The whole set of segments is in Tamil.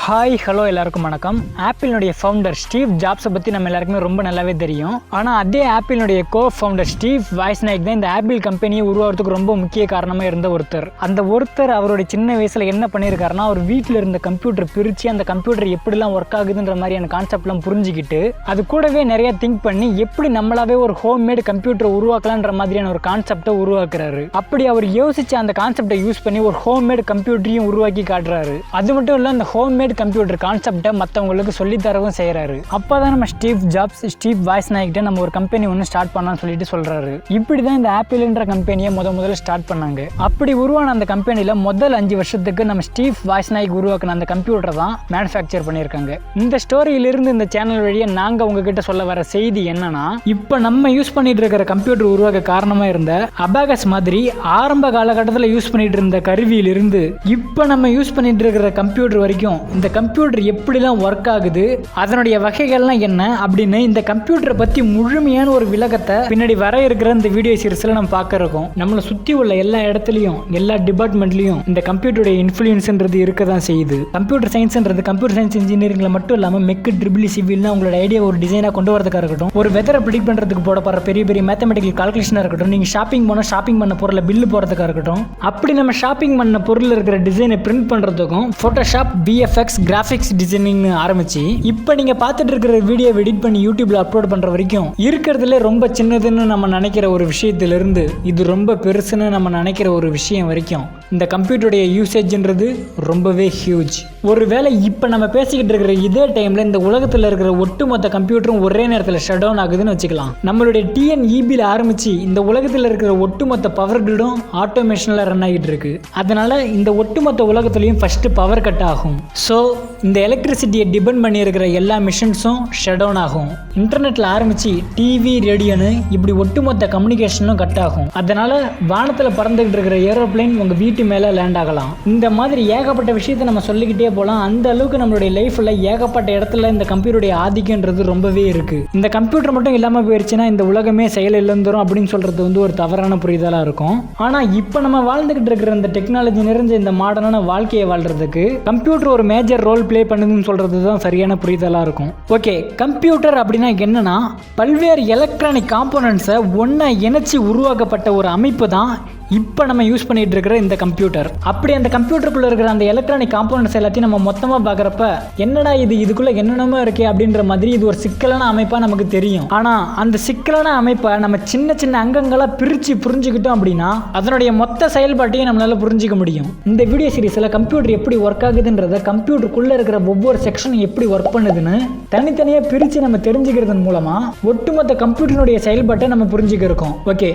ஹாய் ஹலோ எல்லாருக்கும் வணக்கம். ஆப்பிளினுடைய ஃபவுண்டர் ஸ்டீவ் ஜாப்ஸை பற்றி நம்ம எல்லாருக்குமே ரொம்ப நல்லாவே தெரியும். ஆனால் அதே ஆப்பிளினுடைய கோ ஃபவுண்டர் ஸ்டீவ் வாய்ஸ்நாயக் தான் இந்த ஆப்பிள் கம்பெனியை உருவாகிறதுக்கு ரொம்ப முக்கிய காரணமாக இருந்த ஒருத்தர். அந்த ஒருத்தர் அவருடைய சின்ன வயசில் என்ன பண்ணியிருக்காருன்னா, அவர் வீட்டில் இருந்த கம்ப்யூட்டர் பிரித்து அந்த கம்ப்யூட்டர் எப்படிலாம் ஒர்க் ஆகுதுன்ற மாதிரியான கான்செப்ட்லாம் புரிஞ்சுக்கிட்டு அது கூடவே நிறைய திங்க் பண்ணி எப்படி நம்மளாவே ஒரு ஹோம்மேட் கம்ப்யூட்டரை உருவாக்கலான்ற மாதிரியான ஒரு கான்செப்டை உருவாக்குறாரு. அப்படி அவர் யோசிச்சு அந்த கான்செப்டை யூஸ் பண்ணி ஒரு ஹோம்மேட் கம்ப்யூட்டரையும் உருவாக்கி காட்டுறாரு. அது மட்டும் இல்லை, அந்த ஹோம்மேட் கம்ப்யூட்டர் கான்செப்டை மற்றவங்களுக்கு சொல்லித்தரவும் செய்கிறாரு. அப்போ தான் நம்ம ஸ்டீவ் வாய்ஸ்நாயக்கிட்ட நம்ம ஒரு கம்பெனி ஒன்று ஸ்டார்ட் பண்ணலாம்னு சொல்லிட்டு சொல்கிறாரு. இப்படி தான் இந்த ஆப்பிள்ன்ற கம்பெனியை முதல்ல ஸ்டார்ட் பண்ணாங்க. அப்படி உருவான அந்த கம்பெனியில் முதல் 5 வருஷத்துக்கு நம்ம ஸ்டீவ் வாய்ஸ்நாயக் உருவாக்கின அந்த கம்ப்யூட்டர் தான் மேனுஃபேக்சர் பண்ணியிருக்காங்க. இந்த ஸ்டோரியிலிருந்து இந்த சேனல் வழியாக நாங்கள் உங்ககிட்ட சொல்ல வர செய்தி என்னன்னா, இப்போ நம்ம யூஸ் பண்ணிட்டு இருக்கிற கம்ப்யூட்டர் உருவாக்க காரணமாக இருந்த அபாகஸ் மாதிரி ஆரம்ப காலகட்டத்தில் யூஸ் பண்ணிட்டு இருந்த கருவியிலிருந்து இப்போ நம்ம யூஸ் பண்ணிட்டு இருக்கிற கம்ப்யூட்டர் வரைக்கும் இந்த கம்ப்யூட்டர் எப்படிலாம் ஒர்க் ஆகுது, அதனுடைய வகைகள்லாம் என்ன அப்படின்னு இந்த கம்ப்யூட்டரை பற்றி முழுமையான ஒரு விளக்கத்தை பின்னாடி வர இருக்கிற இந்த வீடியோ சீரிஸில் நம்ம பார்க்க இருக்கோம். நம்மளை சுற்றி உள்ள எல்லா இடத்துலையும் எல்லா டிபார்ட்மெண்ட்லையும் இந்த கம்ப்யூட்டருடைய இன்ஃப்ளூயன்ஸ்ன்றது இருக்க தான் செய்யுது. கம்ப்யூட்டர் சயின்ஸ்ன்றது கம்ப்யூட்டர் சயின்ஸ் இன்ஜினியரிங்கில் மட்டும் இல்லாமல் மெக்கு ட்ரிபிள் சிவில்னா உங்களோட ஐடியா ஒரு டிசைனாக கொண்டு வரதுக்காக இருக்கட்டும், ஒரு வெதரை ப்ரிடிக்ட் பண்ணுறதுக்கு போடப்படுற பெரிய பெரிய மேத்தமெட்டிக்கல் கால்குலேஷனாக இருக்கட்டும், நீங்கள் ஷாப்பிங் போனால் ஷாப்பிங் பண்ண பொருளை பில்லு போகிறதுக்காக இருக்கட்டும், அப்படி நம்ம ஷாப்பிங் பண்ண பொருள் இருக்கிற டிசைனை பிரிண்ட் பண்ணுறதுக்கும் ஃபோட்டோஷாப், பிஎஃப்எக்ஸ், கிராஃபிக்ஸ் டிசைனிங்னு ஆரம்பிச்சு இப்போ நீங்கள் பார்த்துட்டு இருக்கிற வீடியோ எடிட் பண்ணி யூடியூப்ல அப்லோட் பண்ணுற வரைக்கும் இருக்கிறதுல ரொம்ப சின்னதுன்னு நம்ம நினைக்கிற ஒரு விஷயத்திலிருந்து இது ரொம்ப பெருசுன்னு நம்ம நினைக்கிற ஒரு விஷயம் வரைக்கும் இந்த கம்ப்யூட்டருடைய யூசேஜ்ன்றது ரொம்பவே ஹியூஜ். ஒருவேளை இப்போ நம்ம பேசிக்கிட்டு இருக்கிற இதே டைமில் இந்த உலகத்தில் இருக்கிற ஒட்டுமொத்த கம்ப்யூட்டரும் ஒரே நேரத்தில் ஷட் டவுன் ஆகுதுன்னு வச்சுக்கலாம். நம்மளுடைய டிஎன்இபியில் ஆரம்பித்து இந்த உலகத்தில் இருக்கிற ஒட்டுமொத்த பவர் கிரிடும் ஆட்டோமேஷனில் ரன் ஆகிட்டு இருக்கு. அதனால இந்த ஒட்டுமொத்த உலகத்துலையும் ஃபர்ஸ்ட் பவர் கட் ஆகும். ஸோ இந்த எலக்ட்ரிசிட்டியை டிபெண்ட் பண்ணி இருக்கிற எல்லா மிஷின்ஸும் ஷட் டவுன் ஆகும். இன்டர்நெட்டில் ஆரம்பித்து டிவி, ரேடியோன்னு இப்படி ஒட்டுமொத்த கம்யூனிகேஷனும் கட் ஆகும். அதனால வானத்தில் பறந்துகிட்டு இருக்கிற ஏரோப்ளைன் உங்கள் வீட்டு மேலே லேண்ட் ஆகலாம். இந்த மாதிரி ஏகப்பட்ட விஷயத்தை நம்ம சொல்லிக்கிட்டே போகலாம். அந்த அளவுக்கு நம்மளுடைய லைஃப்பில் ஏகப்பட்ட இடத்துல இந்த கம்ப்யூட்டருடைய ஆதிக்கன்றது ரொம்பவே இருக்குது. இந்த கம்ப்யூட்டர் மட்டும் இல்லாமல் போயிடுச்சுன்னா இந்த உலகமே செயல் இழந்துரும் அப்படின்னு சொல்கிறது ஒரு தவறான புரிதலாக இருக்கும். ஆனால் இப்போ நம்ம வாழ்ந்துகிட்டு இருக்கிற இந்த டெக்னாலஜி நிறைஞ்ச இந்த மாடர்னான வாழ்க்கையை வாழ்றதுக்கு கம்ப்யூட்டர் ஒரு மேஜர் ரோல் ப்ளே பண்ணுதுன்னு சொல்கிறது தான் சரியான புரிதலாக இருக்கும். ஓகே, கம்ப்யூட்டர் அப்படின்னா என்னன்னா, பல்வேறு எலக்ட்ரானிக் காம்போனன்ட்ஸை ஒன்றா இணைச்சி உருவாக்கப்பட்ட ஒரு அமைப்பு தான் இப்போ நம்ம யூஸ் பண்ணிட்டு இருக்கிற இந்த கம்ப்யூட்டர். அப்படி அந்த கம்ப்யூட்டருக்குள்ள இருக்கிற அந்த எலக்ட்ரானிக் காம்போனன்ட்ஸ் எல்லாத்தையும் நம்ம மொத்தமாக பார்க்குறப்ப என்னடா இதுக்குள்ள என்னென்னமோ இருக்கே அப்படின்ற மாதிரி இது ஒரு சிக்கலான அமைப்பாக நமக்கு தெரியும். ஆனால் அந்த சிக்கலான அமைப்பை நம்ம சின்ன சின்ன அங்கங்களாக பிரித்து புரிஞ்சுக்கிட்டோம் அப்படின்னா அதனுடைய மொத்த செயல்பாட்டையும் நம்மளால புரிஞ்சிக்க முடியும். இந்த வீடியோ சீரிஸில் கம்ப்யூட்டர் எப்படி ஒர்க் ஆகுதுன்றத, கம்ப்யூட்டருக்குள்ளே இருக்கிற ஒவ்வொரு செக்ஷனும் எப்படி ஒர்க் பண்ணுதுன்னு தனித்தனியாக பிரித்து நம்ம தெரிஞ்சுக்கிறதன் மூலமாக ஒட்டுமொத்த கம்ப்யூட்டருடைய செயல்பாட்டை நம்ம புரிஞ்சுக்க இருக்கோம். ஓகே,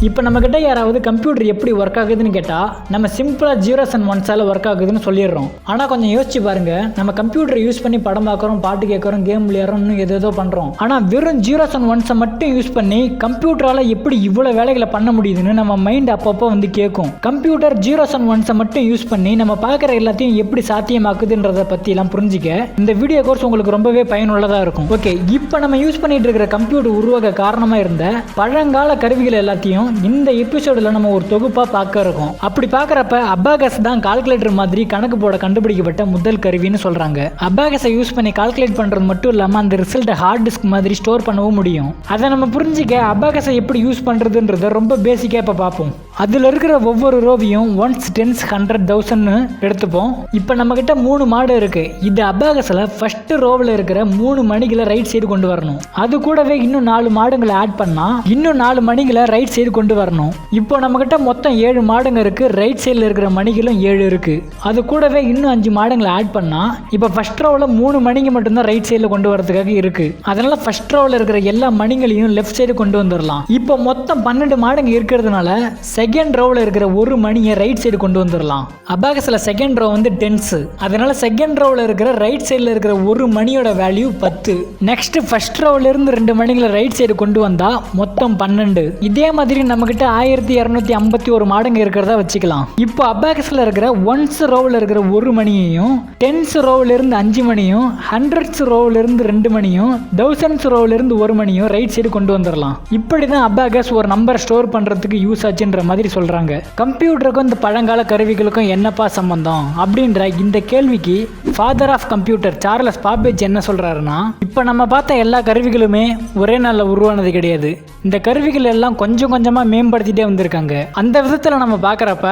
இப்போ நம்மக்கிட்ட யாராவது கம்ப்யூட்டர் எப்படி ஒர்க் ஆகுதுன்னு கேட்டால் நம்ம சிம்பிளாக 0s and 1s ஒர்க் ஆகுதுன்னு சொல்லிடுறோம். ஆனால் கொஞ்சம் யோசிச்சு பாருங்க, நம்ம கம்ப்யூட்டரை யூஸ் பண்ணி படம் பார்க்குறோம், பாட்டு கேட்குறோம், கேம் விளையாடுறோம், இன்னும் ஏதோ பண்ணுறோம். ஆனால் வெறும் 0s and 1s மட்டும் யூஸ் பண்ணி கம்ப்யூட்டரால் எப்படி இவ்வளோ வேலைகளை பண்ண முடியுதுன்னு நம்ம மைண்ட் அப்பப்போ கேட்கும். கம்ப்யூட்டர் 0s and 1s மட்டும் யூஸ் பண்ணி நம்ம பார்க்குற எல்லாத்தையும் எப்படி சாத்தியமாக்குதுன்றதை பற்றிலாம் புரிஞ்சிக்க இந்த வீடியோ கோர்ஸ் உங்களுக்கு ரொம்பவே பயனுள்ளதாக இருக்கும். ஓகே, இப்போ நம்ம யூஸ் பண்ணிட்டு இருக்கிற கம்ப்யூட்டர் உருவாக காரணமாக இருந்த பழங்கால கருவிகள் எல்லாத்தையும் இந்த எபிசோடில் நம்ம ஒரு தொகுப்பா பார்க்க இருக்கோம். அப்படி பார்க்கறப்ப அபாகஸ் தான் கால்குலேட்டர் மாதிரி கணக்கு போட கண்டுபிடிக்கப்பட்ட முதல் கருவின்னு சொல்றாங்க. அபாகஸை யூஸ் பண்ணி கால்குலேட் பண்றது மட்டும் இல்லாம அந்த ரிசல்ட்டை ஹார்ட் டிஸ்க் மாதிரி ஸ்டோர் பண்ணவும் முடியும். அதை நம்ம புரிஞ்சிக்க அபாகஸை எப்படி யூஸ் பண்றதுன்றத ரொம்ப பேசிக்கா இப்ப பார்ப்போம். அதுல இருக்கிற ஒவ்வொரு ரோவையும் 1s, 10s, 100, 1000 எடுத்துப்போம். இப்போ நம்ம கிட்ட 3 மாடு இருக்கு. இது அபாகஸ்ல ஃபர்ஸ்ட் ரோவில் இருக்கிற 3 மணிகளை ரைட் சைடு கொண்டு வரணும். அது கூடவே இன்னும் 4 மாடுங்களை ஆட் பண்ணா இன்னும் 4 மணிகளை ரைட் சைடு கொண்டு வரணும். இப்போ நம்ம கிட்ட மொத்தம் 7 மாடுங்க இருக்கு. ரைட் சைடில் இருக்கிற மணிகளும் 7 இருக்கு. அது கூடவே இன்னும் 5 மாடுங்களை ஆட் பண்ணா இப்போ ஃபர்ஸ்ட் ரோவில் 3 மணிங்க மட்டும்தான் ரைட் சைடில் கொண்டு வரதுக்காக இருக்கு. அதனால ஃபர்ஸ்ட் ரோவில் இருக்கிற எல்லா மணிகளையும் லெஃப்ட் சைடு கொண்டு வந்துடலாம். இப்போ மொத்தம் 12 மாடுங்க இருக்கிறதுனால செகண்ட் ரோவில் இருக்கிற ஒரு மணியை ரைட் சைடு கொண்டு வந்துடலாம். அபாகஸ்ல செகண்ட் ரோ 10s. அதனால செகண்ட் ரோவில் இருக்கிற ரைட் சைடில் இருக்கிற ஒரு மணியோட வேல்யூ 10. நெக்ஸ்ட் ஃபர்ஸ்ட் ரோவில் இருந்து 2 மணிகளை ரைட் சைடு கொண்டு வந்தா மொத்தம் 12. இதே மாதிரி நம்ம கிட்ட 1251 மாடுங்க இருக்கிறதா வச்சுக்கலாம். இப்போ அபாகஸ்ல இருக்கிற 1s ரோவில் இருக்கிற ஒரு மணியையும், 10s ரோவில் இருந்து 5 மணியும், 100s ரோவில் இருந்து 2 மணியும், 1000s ரோவில் இருந்து 1 மணியும் ரைட் சைடு கொண்டு வந்துடலாம். இப்படிதான் அபாகஸ் ஒரு நம்பர் ஸ்டோர் பண்றதுக்கு யூஸ் ஆச்சுன்ற மாதிரி மாதிரி சொல்கிறாங்க. கம்ப்யூட்டருக்கும் இந்த பழங்கால கருவிகளுக்கும் என்னப்பா சம்பந்தம் அப்படின்ற இந்த கேள்விக்கு father of computer Charles Babbage என்ன சொல்கிறாருன்னா, இப்போ நம்ம பார்த்த எல்லா கருவிகளுமே ஒரே நாளில் உருவானது கிடையாது. இந்த கருவிகள் எல்லாம் கொஞ்சம் கொஞ்சமாக மேம்படுத்திட்டே வந்திருக்காங்க. அந்த விதத்தில் நம்ம பார்க்குறப்ப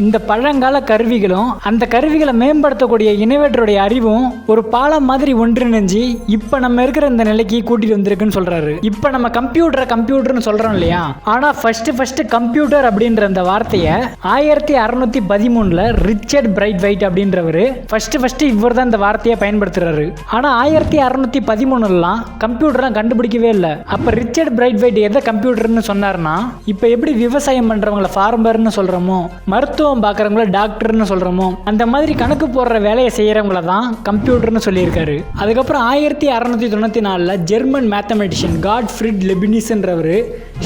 இந்த பழங்கால கருவிகளும் அந்த கருவிகளை மேம்படுத்தக்கூடிய இனோவேட்டருடைய அறிவும் ஒரு பாலம் மாதிரி ஒன்றிணைஞ்சு இப்போ நம்ம இருக்கிற இந்த நிலைக்கு கூட்டிட்டு வந்திருக்குன்னு சொல்றாரு. இப்போ நம்ம கம்ப்யூட்டர்னு சொல்றோம் இல்லையா, ஆனால் ஃபர்ஸ்ட் கம்ப்யூட்டர் அப்படின்ற அந்த வார்த்தையை 1613 ரிச்சர்ட் பிரைட் வைட் அப்படின்றவர் ஃபர்ஸ்ட் இவர் தான் இந்த வார்த்தையை பயன்படுத்துறாரு. ஆனால் 1613 கம்ப்யூட்டர்லாம் கண்டுபிடிக்கவே இல்லை. அப்போ ரிச்சர்ட் பிரைட் வைட் எதை கம்ப்யூட்டர்னு சொன்னார்னா, இப்போ எப்படி விவசாயம் பண்றவங்களை ஃபார்மர்னு சொல்றோமோ, மருத்துவம் பார்க்குறவங்கள டாக்டர்னு சொல்கிறோமோ, அந்த மாதிரி கணக்கு போடுற வேலையை செய்கிறவங்கள தான் கம்ப்யூட்டர்னு சொல்லியிருக்காரு. அதுக்கப்புறம் 1694 ஜெர்மன் மேத்தமெட்டிஷியன் காட்ஃப்ரிட் லெபினிஸ்ன்றவர்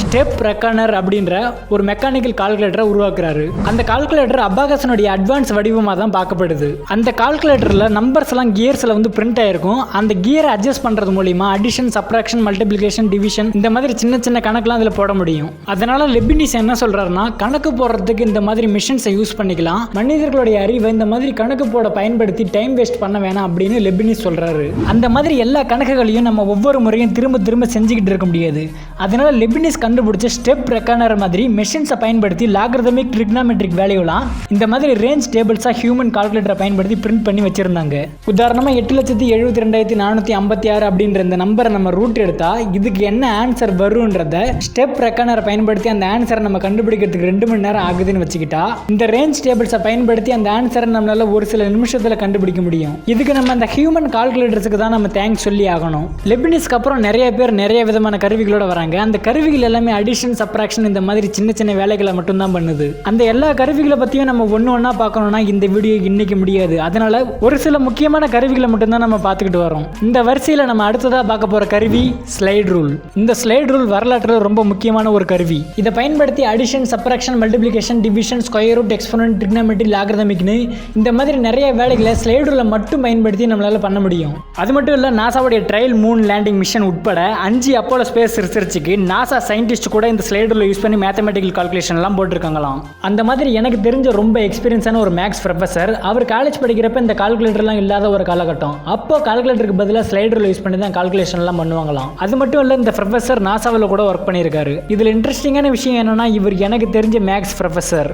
ஸ்டெப் ரெக்கனர் அப்படின்ற ஒரு மெக்கானிக்கல் கால்குலேட்டரை உருவாக்குறாரு. அந்த கால்குலேட்டர் அபாகஸனுடைய அட்வான்ஸ் வடிவமாக தான் பார்க்கப்படுது. அந்த கால்குலேட்டரில் நம்பர்ஸ் எல்லாம் கியர்ஸில் வந்து பிரிண்ட் ஆயிருக்கும். அந்த கியரை அட்ஜஸ்ட் பண்ணுறது மூலிமா அடிஷன், சப்ராக்ஷன், மல்டிப்ளிகேஷன், டிவிஷன் இந்த மாதிரி சின்ன சின்ன கணக்கெலாம் அதில் போட முடியும். அதனால லெபினிஸ் என்ன சொல்கிறாருன்னா, கணக்கு போடுறதுக்கு இந்த மாதிரி மிஷின்ஸை யூஸ் பண்ணிக்கலாம், மனிதர்களுடைய அறிவை இந்த மாதிரி கணக்கு போட பயன்படுத்தி டைம் வேஸ்ட் பண்ண வேணாம் அப்படின்னு லெபினிஸ் சொல்றாரு. அந்த மாதிரி எல்லா கணக்குகளையும் நம்ம ஒவ்வொரு முறையும் திரும்ப செஞ்சுக்கிட்டு இருக்க முடியாது. அதனால லெபினிஸ் கண்டுபிடிச்ச ஸ்டெப் ரெக்கனர் மாதிரி மெஷின்ஸை பயன்படுத்தி லாகரிதமிக், ட்ரிக்னாமெட்ரிக் வேல்யூலாம் இந்த மாதிரி ரேஞ்ச் டேபிள்ஸாக ஹியூமன் கால்குலேட்டரை பயன்படுத்தி பிரிண்ட் பண்ணி வச்சிருந்தாங்க. உதாரணமாக 8,72,256 அப்படின்ற இந்த நம்பரை நம்ம ரூட் எடுத்தா இதுக்கு என்ன ஆன்சர் வரும்ன்றத ஸ்டெப் ரெக்கனரை பயன்படுத்தி அந்த ஆன்சரை நம்ம கண்டுபிடிக்கிறதுக்கு 2 மணி நேரம் ஆகுதுன்னு வச்சுக்கிட்டா, இந்த ரேஞ்ச் டேபிள்ஸை பயன்படுத்தி அந்த ஆன்சரை நம்மளால ஒரு சில நிமிஷத்தில் கண்டுபிடிக்க முடியும். இதுக்கு நம்ம அந்த ஹியூமன் கால்குலேட்டர்ஸுக்கு தான் நம்ம தேங்க்ஸ் சொல்லி ஆகணும். லெபினிஸ்க்கு அப்புறம் நிறைய பேர் நிறைய விதமான கருவிகளோட வராங்க. அந்த கருவிகள் எல்லாமே அடிஷன், சப்ராக்ஷன் இந்த மாதிரி சின்ன சின்ன வேலைகளை மட்டும்தான் பண்ணுது. அந்த எல்லா கருவிகளை பற்றியும் நம்ம ஒன்று பார்க்கணும்னா இந்த வீடியோ இன்னைக்கு முடியாது. அதனால ஒரு சில முக்கியமான கருவிகளை மட்டும்தான் நம்ம பார்த்துக்கிட்டு வரோம். இந்த வரிசையில் நம்ம அடுத்ததாக பார்க்க போகிற கருவி ஸ்லைட் ரூல். இந்த ஸ்லைட் ரூல் வரலாற்றில் ரொம்ப முக்கியமான ஒரு கருவி. இதை பயன்படுத்தி addition, subtraction, multiplication, division, square root, exponent, trigonometry, லாகரிதமிக்னு இந்த மாதிரி நிறைய வேலைகளை ஸ்லைட் ரூலை மட்டும் பயன்படுத்தி நம்மளால பண்ண முடியும். அது மட்டும் இல்லை, நாசாவுடைய ட்ரையல் மூன் லேண்டிங் மிஷன் உட்பட 5 அப்போலோ ஸ்பேஸ் ரிசர்ச்சுக்கு நாசா சயின்டிஸ்ட் கூட இந்த ஸ்லைட் ரூலை யூஸ் பண்ணி மேத்தமெட்டிக்கல் கால்குலேஷன்லாம் போட்டிருக்காங்களாம். அந்த மாதிரி எனக்கு தெரிஞ்ச ரொம்ப எக்ஸ்பீரியன்ஸான ஒரு மேக்ஸ் ப்ரொஃபஸர், அவர் காலேஜ் படிக்கிறப்ப இந்த கால்குலேட்டர்லாம் இல்லாத ஒரு காலகட்டம். அப்போ கால்குலேட்டருக்கு பதிலாக ஸ்லைட் ரூலை யூஸ் பண்ணி தான் கால்குலேஷன்லாம் பண்ணுவாங்களாம். அது மட்டும் இல்லை, இந்த ப்ரொஃபஸர் நாசாவில் கூட ஒர்க் பண்ணியிருக்காரு. இதில் இன்ட்ரெஸ்டிங்கான விஷயம் என்னன்னா, இவர் எனக்கு தெரிஞ்ச மேக்ஸ் ப்ரொஃபஸர்.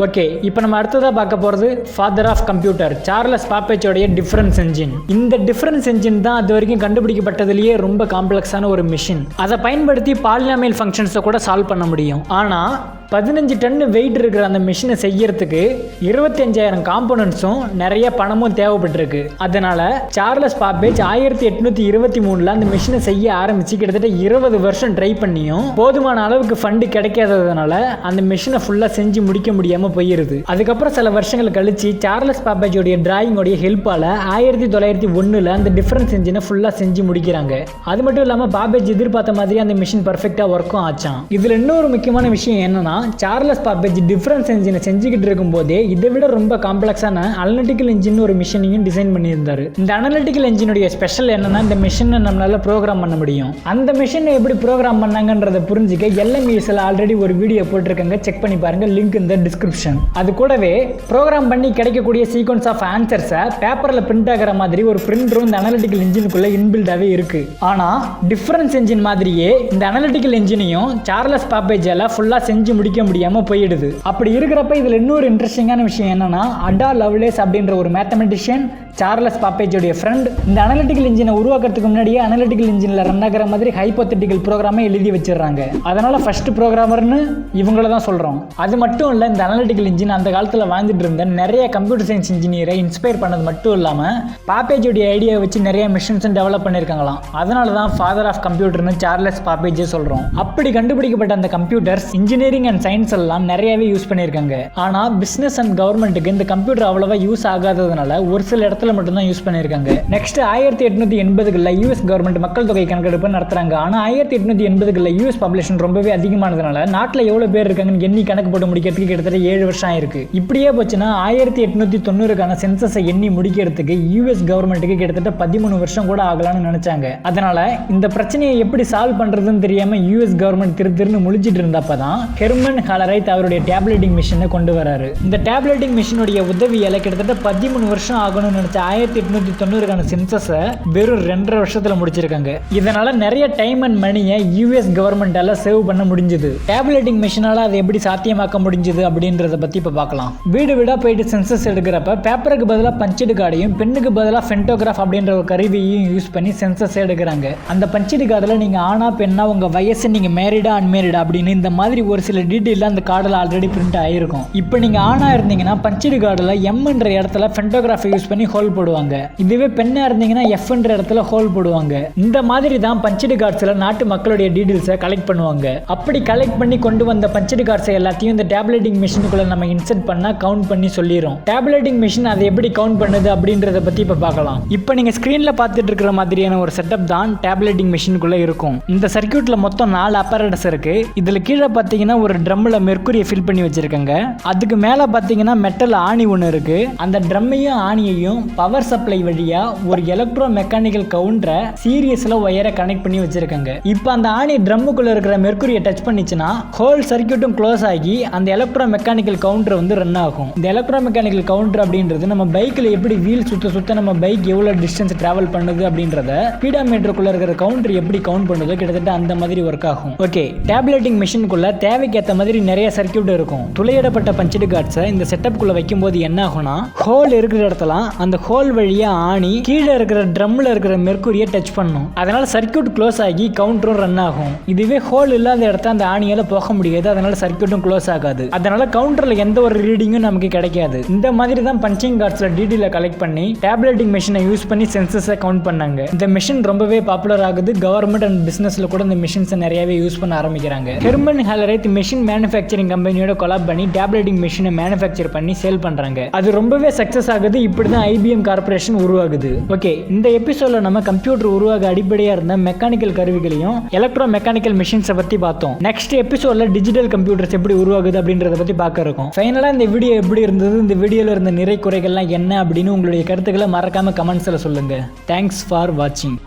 ஓகே, இப்போ நம்ம அடுத்ததா பார்க்க போறது ஃபாதர் ஆஃப் கம்ப்யூட்டர் சார்லஸ் பாப்பேஜோடைய டிஃபரன்ஸ் என்ஜின். இந்த டிஃபரன்ஸ் என்ஜின் தான் அது வரைக்கும் கண்டுபிடிக்கப்பட்டதுலேயே ரொம்ப காம்ப்ளெக்ஸான ஒரு மிஷின். அதை பயன்படுத்தி பாலினாமியல் ஃபங்க்ஷன்ஸை கூட சால்வ் பண்ண முடியும். ஆனால் 15 டன் வெயிட் இருக்கிற அந்த மிஷினை செய்யறதுக்கு 25,000 காம்போனன்ட்ஸும் நிறைய பணமும் தேவைப்பட்டிருக்கு. அதனால சார்லஸ் பாப்பேஜ் 1823 அந்த மிஷினை செய்ய ஆரம்பிச்சு கிட்டத்தட்ட 20 வருஷம் ட்ரை பண்ணியும் போதுமான அளவுக்கு ஃபண்டு கிடைக்காததுனால அந்த மிஷினை ஃபுல்லாக செஞ்சு முடிக்க முடியாமல் போயிருது. அதுக்கப்புறம் சில வருஷங்கள் கழிச்சு சார்லஸ் பாப்பேஜோடைய டிராயிங்கோடைய ஹெல்ப்பால் 1901 அந்த டிஃபரன்ஸ் என்ஜினை ஃபுல்லாக செஞ்சு முடிக்கிறாங்க. அது மட்டும் இல்லாமல் பாப்பேஜ் எதிர்பார்த்த மாதிரி அந்த மிஷின் பர்ஃபெக்டாக ஒர்க்கும் ஆச்சான். இதில் இன்னொரு முக்கியமான விஷயம் என்னன்னா, சார்லஸ் பாப்பேஜ் டிஃபரன்ஸ் என்ஜினை செஞ்சுக்கிட்டு இருக்கும் போதே இதை விட ரொம்ப காம்ப்ளெக்ஸான அனலிட்டிக்கல் என்ஜின் ஒரு மிஷினையும் டிசைன் பண்ணியிருந்தாரு. இந்த அனலிட்டிக்கல் என்ஜினுடைய ஸ்பெஷல் என்னன்னா, இந்த மிஷினை நம்மளால ப்ரோக்ராம் பண்ண முடியும். அந்த மிஷினை எப்படி ப்ரோக்ராம் பண்ணாங்கன்றதை புரிஞ்சுக்க LMESல ஆல்ரெடி ஒரு வீடியோ போட்டிருக்காங்க, செக் பண்ணி பாருங்க, லிங்க் இந்த டிஸ்கிரிப்ஷன். அது கூடவே ப்ரோக்ராம் பண்ணி கிடைக்கக்கூடிய சீக்வன்ஸ் ஆஃப் ஆன்சர்ஸை பேப்பர்ல பிரிண்ட் ஆகிற மாதிரி ஒரு பிரிண்டரும் இந்த அனலிட்டிக்கல் என்ஜினுக்குள்ள இன்பில்டாவே இருக்கு. ஆனா டிஃபரன்ஸ் என்ஜின் மாதிரியே இந்த அனலிட்டிக்கல் என்ஜினையும் சார்லஸ் பாப்பேஜால ஃபுல்லா செஞ்சு முடிக்க முடியாம போயிடுது. அப்படி இருக்கிறப்ப இதுல இன்னொரு இன்ட்ரெஸ்டிங்கான விஷயம் என்னன்னா, அடா லவ்லேஸ் அப்படின்ற ஒரு மேத்தமெட்டிஷியன் சார்லஸ் பாப்பேஜோடைய ஃப்ரெண்ட் இந்த அனலிட்டிக்கல் இன்ஜினை உருவாக்குறதுக்கு முன்னாடியே அனலிட்டிக்கல் இன்ஜினில் ரன் ஆகிற மாதிரி ஹைப்போதெட்டிக்கல் ப்ரோக்ராமை எழுதி வச்சிடறாங்க. அதனால ஃபர்ஸ்ட் ப்ரோக்ராமர்னு இவங்கள தான் சொல்கிறோம். அது மட்டும் இல்லை, இந்த அனலிட்டிக்கல் இன்ஜின் அந்த காலத்தில் வாழ்ந்துட்டு இருந்த நிறைய கம்ப்யூட்டர் சயின்ஸ் இன்ஜினியரை இன்ஸ்பயர் பண்ணது மட்டும் இல்லாமல் பாப்பேஜோடைய ஐடியா வச்சு நிறைய மிஷின்ஸும் டெவலப் பண்ணியிருக்காங்களாம். அதனால தான் ஃபாதர் ஆஃப் கம்ப்யூட்டர்னு சார்லஸ் பாப்பேஜே சொல்கிறோம். அப்படி கண்டுபிடிக்கப்பட்ட அந்த கம்ப்யூட்டர்ஸ் இன்ஜினியரிங் அண்ட் சயின்ஸ் எல்லாம் நிறையவே யூஸ் பண்ணியிருக்காங்க. ஆனால் பிஸ்னஸ் அண்ட் கவர்மெண்ட்டுக்கு இந்த கம்ப்யூட்டர் அவ்வளோவா யூஸ் ஆகாததுனால ஒரு சில இடத்துல வருஷத்துல மட்டும்தான் யூஸ் பண்ணியிருக்காங்க. நெக்ஸ்ட் 1880களில் யூஎஸ் கவர்மெண்ட் மக்கள் தொகை கணக்கெடுப்பு நடத்துறாங்க. ஆனா 1880களில் யூஎஸ் பாப்புலேஷன் ரொம்பவே அதிகமானதுனால நாட்டில் எவ்வளவு பேர் இருக்காங்கன்னு எண்ணி கணக்கு போட்டு முடிக்கிறதுக்கு கிட்டத்தட்ட 7 வருஷம் ஆயிருக்கு. இப்படியே போச்சுன்னா 1890க்கான சென்சஸை எண்ணி முடிக்கிறதுக்கு யூஎஸ் கவர்மெண்ட்டுக்கு கிட்டத்தட்ட 13 வருஷம் கூட ஆகலாம்னு நினைச்சாங்க. அதனால இந்த பிரச்சனையை எப்படி சால்வ் பண்றதுன்னு தெரியாம யூஎஸ் கவர்மெண்ட் திருன்னு முழிச்சிட்டு இருந்தப்பதான் ஹெர்மன் ஹாலரைத் அவருடைய டேப்லெட்டிங் மிஷினை கொண்டு வராரு. இந்த டேப்லெட்டிங் மிஷினுடைய உதவியால கிட்டத்தட்ட 13 வருஷம் ஆகணும்னு நினைச்ச 1890க்கான சென்சஸை வெறும் 2.5 வருஷத்துல முடிச்சிருக்காங்க. இதனால நிறைய டைம் அண்ட் மணியை யூஎஸ் கவர்மெண்டால சேவ் பண்ண முடிஞ்சது. டேப்லெட்டிங் மிஷினால அதை எப்படி சாத்தியமாக்க முடிஞ்சது அப்படின்றத பத்தி இப்ப பார்க்கலாம். வீடு வீடா போயிட்டு சென்சஸ் எடுக்கிறப்ப பேப்பருக்கு பதிலாக பஞ்சடு கார்டையும் பெண்ணுக்கு பதிலாக ஃபென்டோகிராஃப் அப்படின்ற ஒரு கருவியையும் யூஸ் பண்ணி சென்சஸ் எடுக்கிறாங்க. அந்த பஞ்சடு கார்டில் நீங்க ஆனா பெண்ணா உங்க வயசு நீங்க மேரிடா அன்மேரிடா அப்படின்னு இந்த மாதிரி ஒரு சில டீட்டெயில் அந்த கார்டில் ஆல்ரெடி பிரிண்ட் ஆயிருக்கும். இப்போ நீங்க ஆனா இருந்தீங்கன்னா பஞ்சடு கார்டில் எம்ன்ற இடத்துல ஃபென்டோகிராஃபை யூஸ் பண்ணி ஹோல் போடுவாங்க. இதுவே பெண்ணா இருந்தீங்கன்னா எஃப்ன்ற இடத்துல ஹோல் போடுவாங்க. இந்த மாதிரி தான் பஞ்சடு கார்ட்ஸ்ல நாட்டு மக்களுடைய டீடைல்ஸை கலெக்ட் பண்ணுவாங்க. அப்படி கலெக்ட் பண்ணி கொண்டு வந்த பஞ்சடு கார்ட்ஸ் எல்லாத்தையும் இந்த டேப்லெட்டிங் மிஷினுக்குள்ள நம்ம இன்சர்ட் பண்ணா கவுண்ட் பண்ணி சொல்லிரும். டேப்லெட்டிங் மிஷின் அதை எப்படி கவுண்ட் பண்ணுது அப்படின்றத பத்தி இப்ப பார்க்கலாம். இப்போ நீங்க ஸ்கிரீன்ல பார்த்துட்டு இருக்கிற மாதிரியான ஒரு செட்டப் தான் டேப்லெட்டிங் மிஷினுக்குள்ள இருக்கும். இந்த சர்க்யூட்ல மொத்தம் 4 அப்பரேட்டஸ் இருக்கு. இதுல கீழே பாத்தீங்கன்னா ஒரு ட்ரம்ல மெர்க்குரியை ஃபில் பண்ணி வச்சிருக்காங்க. அதுக்கு மேல பாத்தீங்கன்னா மெட்டல் ஆணி ஒன்று இருக்கு. அந்த ட்ரம்மையும் ஆணியையும் பவர் சப்ளை வழியா ஒரு எலக்ட்ரோ மெக்கானிக்கல் கவுண்டரை சீரியஸ்ல ஒயரை கனெக்ட் பண்ணி வச்சிருக்காங்க. இப்போ அந்த ஆணி ட்ரம்முக்குள்ள இருக்கிற மெர்க்குரியை டச் பண்ணிச்சுன்னா ஹோல் சர்க்யூட்டும் க்ளோஸ் ஆகி அந்த எலக்ட்ரோ மெக்கானிக்கல் கவுண்டர் வந்து ரன் ஆகும். இந்த எலக்ட்ரோ மெக்கானிக்கல் கவுண்டர் அப்படின்றது நம்ம பைக்ல எப்படி வீல் சுத்த நம்ம பைக் எவ்வளவு டிஸ்டன்ஸ் டிராவல் பண்ணுது அப்படின்றத ஸ்பீடாமீட்டருக்குள்ள இருக்கிற கவுண்டர் எப்படி கவுண்ட் பண்ணுதோ கிட்டத்தட்ட அந்த மாதிரி ஒர்க் ஆகும். ஓகே, டேப்லெட்டிங் மிஷினுக்குள்ள தேவைக்கேற்ற மாதிரி நிறைய சர்க்யூட் இருக்கும். துளையிடப்பட்ட பஞ்சடு கார்ட்ஸை இந்த செட்டப்குள்ள வைக்கும் போது என்ன ஆகும்னா ஹோல் இருக்கிற இடத்துல அந்த ஹோல் வழியா ஆணி கீழே இருக்கிற ட்ரம்ல இருக்கிற மெர்க்குரியை டச் பண்ணும். அதனால சர்க்யூட் க்ளோஸ் ஆகி கவுண்டரும் ரன் ஆகும். இதுவே ஹோல் இல்லாத இடத்த அந்த ஆணியால போக முடியாது. அதனால சர்க்யூட்டும் க்ளோஸ் ஆகாது. அதனால கவுண்டர்ல எந்த ஒரு ரீடிங்கும் நமக்கு கிடைக்காது. இந்த மாதிரி தான் பஞ்சிங் கார்ட்ஸ்ல டீடைலை கலெக்ட் பண்ணி டேப்லெட்டிங் மிஷினை யூஸ் பண்ணி சென்சஸை கவுண்ட் பண்ணாங்க. இந்த மிஷின் ரொம்பவே பாப்புலர் ஆகுது. கவர்மெண்ட் அண்ட் பிசினஸ்ல கூட இந்த மிஷின்ஸை நிறையவே யூஸ் பண்ண ஆரம்பிக்கிறாங்க. ஹெர்மன் ஹாலரைத் மிஷின் மேனுஃபேக்சரிங் கம்பெனியோட கொலாப் பண்ணி டேப்லெட்டிங் மிஷினை மேனுஃபேக்சர் பண்ணி சேல் பண்றாங்க. அது ரொம்பவே சக்சஸ் ஆகுது. இப்படிதான் ஐபிஎம் கார்பரேஷன் உருவாகுது. ஓகே, இந்த எபிசோட்ல நம்ம கம்ப்யூட்டர் உருவாக அடிப்படையா இருந்த மெக்கானிக்கல் கருவிகளையும் எலக்ட்ரோ மெக்கானிக்கல் மிஷின்ஸை பத்தி பார்த்தோம். நெக்ஸ்ட் எபிசோட்ல டிஜிட்டல் கம்ப்யூட்டர்ஸ் எப்படி உருவாகுது அப்படின்றத பத்தி பார்க்க இருக்கோம். ஃபைனலா இந்த வீடியோ எப்படி இருந்தது, இந்த வீடியோல இருந்த நிறை குறைகள்லாம் என்ன அப்படின்னு உங்களுடைய கருத்துக்களை மறக்காம கமெண்ட்ஸ்ல சொல்லுங்க. தேங்க்ஸ் ஃபார் வாட்சிங்.